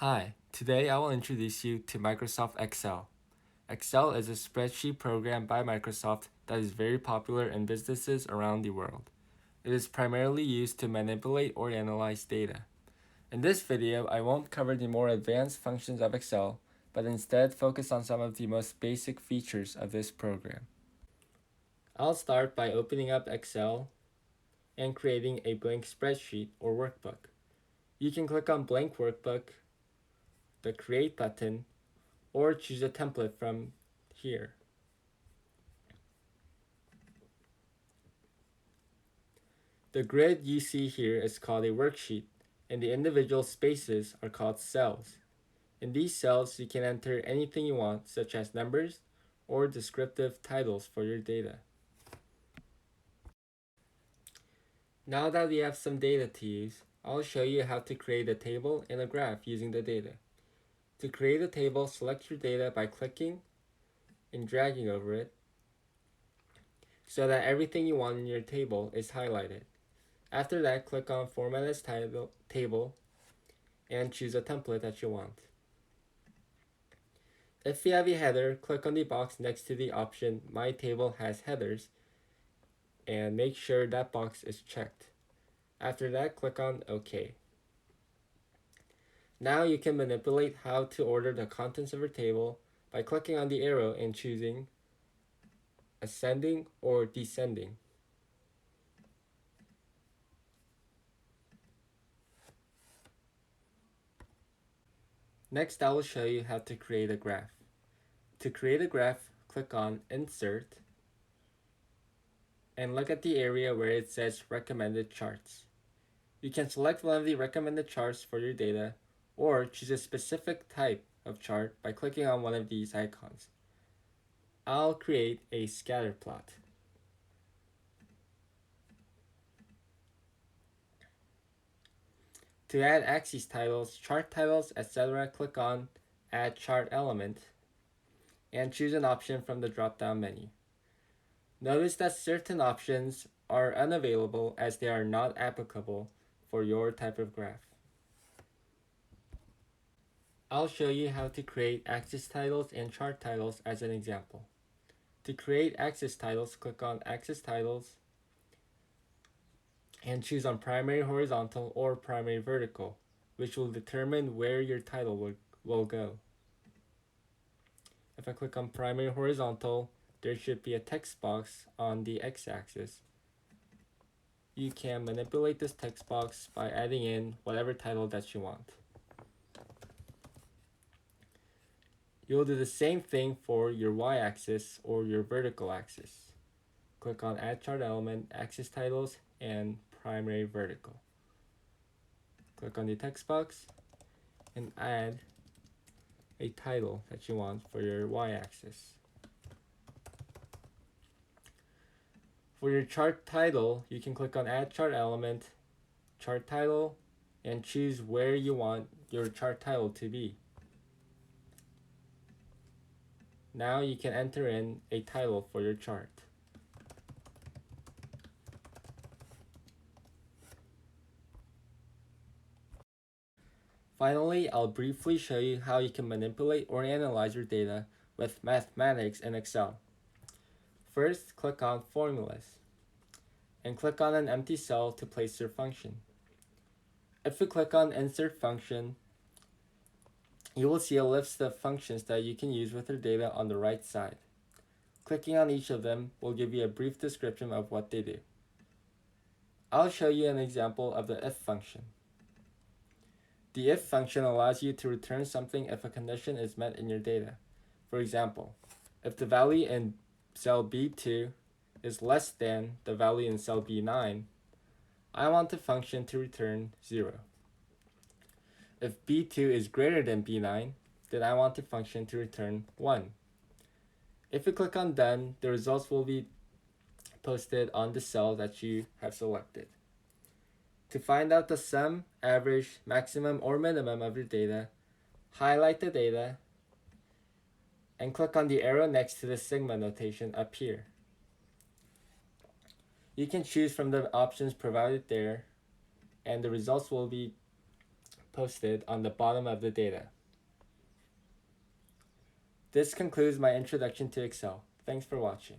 Hi, today I will introduce you to Microsoft Excel. Excel is a spreadsheet program by Microsoft that is very popular in businesses around the world. It is primarily used to manipulate or analyze data. In this video, I won't cover the more advanced functions of Excel, but instead focus on some of the most basic features of this program. I'll start by opening up Excel and creating a blank spreadsheet or workbook. You can click on Blank Workbook, the Create button, or choose a template from here. The grid you see here is called a worksheet, and the individual spaces are called cells. In these cells, you can enter anything you want, such as numbers or descriptive titles for your data. Now that we have some data to use, I'll show you how to create a table and a graph using the data. To create a table, select your data by clicking and dragging over it so that everything you want in your table is highlighted. After that, click on Format as Table and choose a template that you want. If you have a header, click on the box next to the option My Table Has Headers and make sure that box is checked. After that, click on OK. Now you can manipulate how to order the contents of your table by clicking on the arrow and choosing ascending or descending. Next, I will show you how to create a graph. To create a graph, click on Insert and look at the area where it says Recommended Charts. You can select one of the recommended charts for your data or choose a specific type of chart by clicking on one of these icons. I'll create a scatter plot. To add axis titles, chart titles, etc., click on Add Chart Element and choose an option from the drop-down menu. Notice that certain options are unavailable as they are not applicable for your type of graph. I'll show you how to create axis titles and chart titles as an example. To create axis titles, click on Axis Titles and choose on Primary Horizontal or Primary Vertical, which will determine where your title will go. If I click on Primary Horizontal, there should be a text box on the x-axis. You can manipulate this text box by adding in whatever title that you want. You'll do the same thing for your y-axis or your vertical axis. Click on Add Chart Element, Axis Titles, and Primary Vertical. Click on the text box and add a title that you want for your y-axis. For your chart title, you can click on Add Chart Element, Chart Title, and choose where you want your chart title to be. Now you can enter in a title for your chart. Finally, I'll briefly show you how you can manipulate or analyze your data with mathematics in Excel. First, click on Formulas and click on an empty cell to place your function. If you click on Insert Function, you will see a list of functions that you can use with your data on the right side. Clicking on each of them will give you a brief description of what they do. I'll show you an example of the if function. The if function allows you to return something if a condition is met in your data. For example, if the value in cell B2 is less than the value in cell B9, I want the function to return 0. If B2 is greater than B9, then I want the function to return 1. If you click on Done, the results will be posted on the cell that you have selected. To find out the sum, average, maximum, or minimum of your data, highlight the data and click on the arrow next to the sigma notation up here. You can choose from the options provided there, and the results will be posted on the bottom of the data. This concludes my introduction to Excel. Thanks for watching.